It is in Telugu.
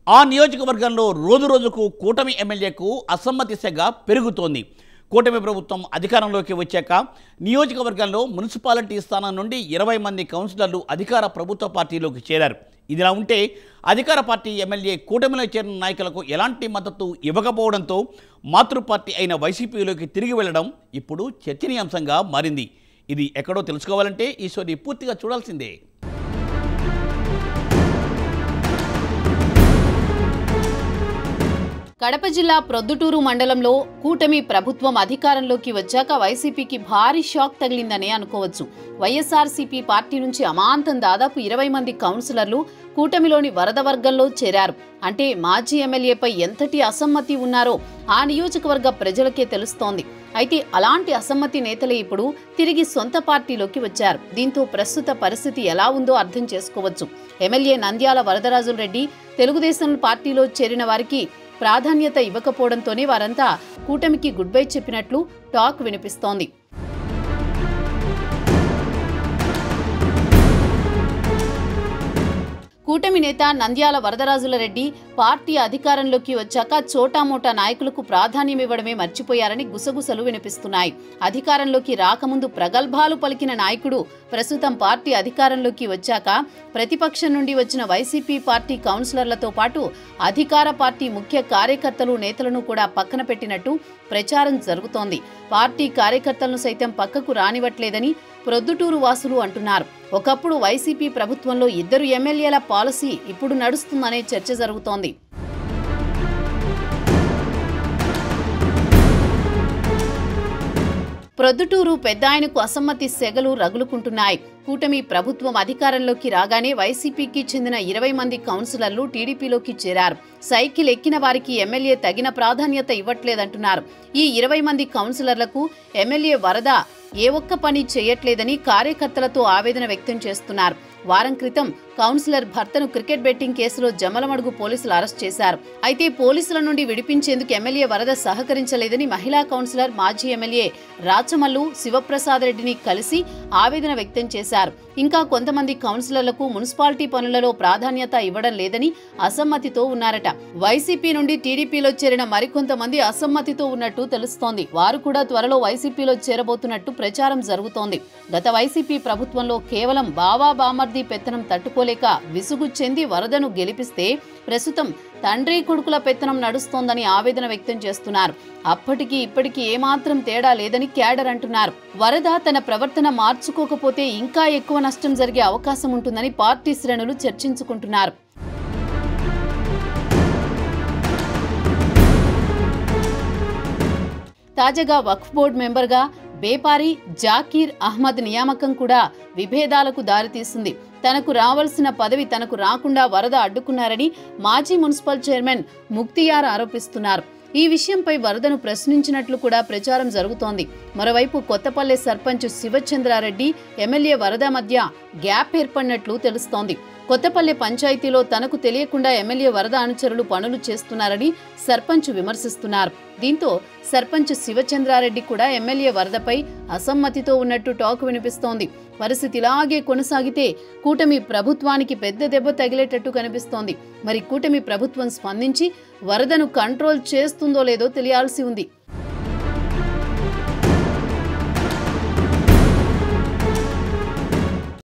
ఆ నియోజకవర్గంలో రోజురోజుకు కూటమి ఎమ్మెల్యేకు అసమ్మతి సెగ పెరుగుతోంది. కూటమి ప్రభుత్వం అధికారంలోకి వచ్చాక నియోజకవర్గంలో మున్సిపాలిటీ స్థానం నుండి 20 మంది కౌన్సిలర్లు అధికార ప్రభుత్వ పార్టీలోకి చేరారు. ఇదిలా ఉంటే అధికార పార్టీ ఎమ్మెల్యే కూటమిలో చేరిన నాయకులకు ఎలాంటి మద్దతు ఇవ్వకపోవడంతో మాతృ పార్టీ అయిన వైసీపీలోకి తిరిగి వెళ్లడం ఇప్పుడు చర్చనీయాంశంగా మారింది. ఇది ఎక్కడో తెలుసుకోవాలంటే ఈ స్టోరీ పూర్తిగా చూడాల్సిందే. కడప జిల్లా ప్రొద్దుటూరు మండలంలో కూటమి ప్రభుత్వం అధికారంలోకి వచ్చాక వైసీపీకి భారీ షాక్ తగిలిందనే అనుకోవచ్చు. వైఎస్ఆర్సీపీ పార్టీ నుంచి అమాంతం దాదాపు 20 మంది కౌన్సిలర్లు కూటమిలోని వరద వర్గంలో చేరారు. అంటే మాజీ ఎమ్మెల్యేపై ఎంతటి అసమ్మతి ఉన్నారో ఆ నియోజకవర్గ ప్రజలకే తెలుస్తోంది. అయితే అలాంటి అసమ్మతి నేతలే ఇప్పుడు తిరిగి సొంత పార్టీలోకి వచ్చారు. దీంతో ప్రస్తుత పరిస్థితి ఎలా ఉందో అర్థం చేసుకోవచ్చు. ఎమ్మెల్యే నంద్యాల వరదరాజుల రెడ్డి తెలుగుదేశం పార్టీలో చేరిన వారికి ప్రాధాన్యత ఇవ్వకపోవడంతోనే వారంతా కూటమికి గుడ్ బై చెప్పినట్లు టాక్ వినిపిస్తోంది. కూటమి నేత నంద్యాల వరదరాజుల రెడ్డి పార్టీ అధికారంలోకి వచ్చాక చోటామోటా నాయకులకు ప్రాధాన్యం ఇవ్వడమే మర్చిపోయారని గుసగుసలు వినిపిస్తున్నాయి. అధికారంలోకి రాకముందు ప్రగల్భాలు పలికిన నాయకుడు ప్రస్తుతం పార్టీ అధికారంలోకి వచ్చాక ప్రతిపక్షం నుండి వచ్చిన వైసీపీ పార్టీ కౌన్సిలర్లతో పాటు అధికార పార్టీ ముఖ్య కార్యకర్తలు నేతలను కూడా పక్కన పెట్టినట్టు ప్రచారం జరుగుతోంది. పార్టీ కార్యకర్తలను సైతం పక్కకు రానివ్వట్లేదని ప్రొద్దుటూరు వాసులు అంటున్నారు. ఒకప్పుడు వైసీపీ ప్రభుత్వంలో 2 ఎమ్మెల్యేల పాలసీ ఇప్పుడు నడుస్తుందనే చర్చ జరుగుతోంది. ప్రొద్దుటూరు పెద్దాయనకు అసమ్మతి సెగలు రగులుకుంటున్నాయి. కూటమి ప్రభుత్వం అధికారంలోకి రాగానే వైసీపీకి చెందిన 20 మంది కౌన్సిలర్లు టీడీపీలోకి చేరారు. సైకిల్ ఎక్కిన వారికి ఎమ్మెల్యే తగిన ప్రాధాన్యత ఇవ్వట్లేదంటున్నారు. ఈ 20 మంది కౌన్సిలర్లకు ఎమ్మెల్యే వరద ఏ ఒక్క పని చేయట్లేదని కార్యకర్తలతో ఆవేదన వ్యక్తం చేస్తున్నారు. వారం క్రితం కౌన్సిలర్ భర్తను క్రికెట్ బెట్టింగ్ కేసులో జమ్మలమడుగు పోలీసులు అరెస్ట్ చేశారు. అయితే పోలీసుల నుండి విడిపించేందుకు ఎమ్మెల్యే వరద సహకరించలేదని మహిళా కౌన్సిలర్ మాజీ ఎమ్మెల్యే రాచమల్లు శివప్రసాద్ రెడ్డిని కలిసి ఆవేదన వ్యక్తం చేశారు. ఇంకా కొంతమంది కౌన్సిలర్లకు మున్సిపాలిటీ పనులలో ప్రాధాన్యత ఇవ్వడం లేదని అసమ్మతితో ఉన్నారట. వైసీపీ నుండి టీడీపీలో చేరిన మరికొంతమంది అసమ్మతితో ఉన్నట్టు తెలుస్తోంది. వారు కూడా త్వరలో వైసీపీలో చేరబోతున్నట్టు ప్రచారం జరుగుతోంది. గత వైసీపీ ప్రభుత్వంలో కేవలం బావా బామర్ది పెత్తనం తట్టుకోలేక విసుగు చెంది వరదను గెలిపిస్తే ప్రస్తుతం తండ్రి కొడుకుల పెత్తనం నడుస్తోందని ఆవేదన వ్యక్తం చేస్తున్నారు. అప్పటికి ఇప్పటికీ ఏమాత్రం తేడా లేదని క్యాడర్ అంటున్నారు. వరద తన ప్రవర్తన మార్చుకోకపోతే ఇంకా ఎక్కువ నష్టం జరిగే అవకాశం ఉంటుందని పార్టీ శ్రేణులు చర్చించుకుంటున్నారు. తాజాగా వక్ఫ్ బోర్డు మెంబర్గా బేపారి జాకీర్ అహ్మద్ నియామకం కూడా విభేదాలకు దారితీసింది. తనకు రావాల్సిన పదవి తనకు రాకుండా వరద అడ్డుకున్నారని మాజీ మున్సిపల్ చైర్మన్ ముక్తియార్ ఆరోపిస్తున్నారు. ఈ విషయంపై వరదను ప్రశ్నించినట్లు కూడా ప్రచారం జరుగుతోంది. మరోవైపు కొత్తపల్లె సర్పంచ్ శివచంద్రారెడ్డి ఎమ్మెల్యే వరద మధ్య గ్యాప్ ఏర్పడినట్లు తెలుస్తోంది. కొత్తపల్లె పంచాయతీలో తనకు తెలియకుండా ఎమ్మెల్యే వరద అనుచరులు పనులు చేస్తున్నారని సర్పంచ్ విమర్శిస్తున్నారు. దీంతో సర్పంచ్ శివచంద్రారెడ్డి కూడా ఎమ్మెల్యే వరదపై అసమ్మతితో ఉన్నట్టు టాక్ వినిపిస్తోంది. పరిస్థితి ఇలాగే కొనసాగితే కూటమి ప్రభుత్వానికి పెద్ద దెబ్బ తగిలేటట్టు కనిపిస్తోంది. మరి కూటమి ప్రభుత్వం స్పందించి వరదను కంట్రోల్ చేస్తుందో లేదో తెలియాల్సి ఉంది.